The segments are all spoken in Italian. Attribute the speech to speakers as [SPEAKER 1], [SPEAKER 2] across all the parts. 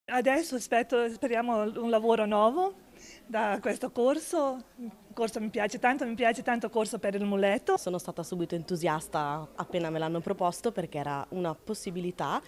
[SPEAKER 1] Adesso speriamo un lavoro nuovo da questo corso. Il corso mi piace tanto corso per il muletto.
[SPEAKER 2] Sono stata subito entusiasta appena me l'hanno proposto perché era una possibilità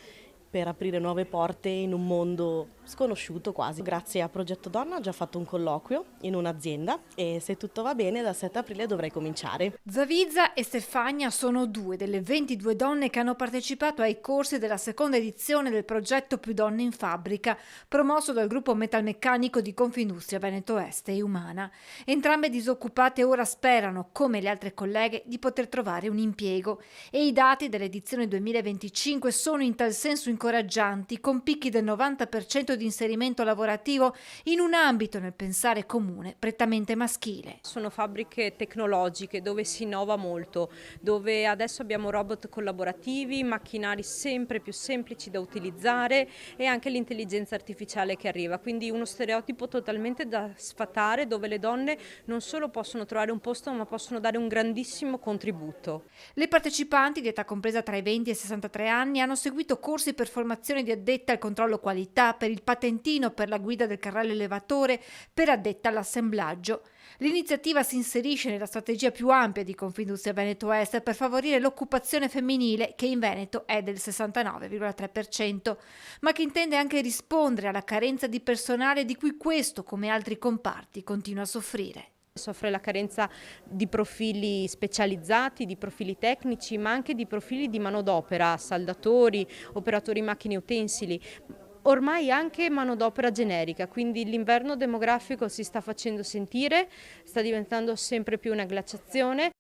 [SPEAKER 2] per aprire nuove porte in un mondo sconosciuto quasi. Grazie a Progetto Donna ho già fatto un colloquio in un'azienda e se tutto va bene dal 7 aprile dovrei cominciare.
[SPEAKER 3] Zavizza e Stefania sono 2 delle 22 donne che hanno partecipato ai corsi della seconda edizione del progetto Più Donne in Fabbrica, promosso dal gruppo metalmeccanico di Confindustria Veneto Est e Umana. Entrambe disoccupate ora sperano, come le altre colleghe, di poter trovare un impiego e i dati dell'edizione 2025 sono in tal senso incoraggianti, con picchi del 90% di inserimento lavorativo in un ambito nel pensare comune prettamente maschile.
[SPEAKER 4] Sono fabbriche tecnologiche dove si innova molto, dove adesso abbiamo robot collaborativi, macchinari sempre più semplici da utilizzare e anche l'intelligenza artificiale che arriva, quindi uno stereotipo totalmente da sfatare dove le donne non solo possono trovare un posto ma possono dare un grandissimo contributo.
[SPEAKER 3] Le partecipanti di età compresa tra i 20 e i 63 anni hanno seguito corsi per formazione di addetta al controllo qualità, per il patentino per la guida del carrello elevatore, per addetta all'assemblaggio. L'iniziativa si inserisce nella strategia più ampia di Confindustria Veneto Est per favorire l'occupazione femminile, che in Veneto è del 69,3%, ma che intende anche rispondere alla carenza di personale di cui questo, come altri comparti, continua a soffrire.
[SPEAKER 4] Soffre la carenza di profili specializzati, di profili tecnici, ma anche di profili di manodopera, saldatori, operatori macchine e utensili. Ormai anche manodopera generica, quindi l'inverno demografico si sta facendo sentire, sta diventando sempre più una glaciazione.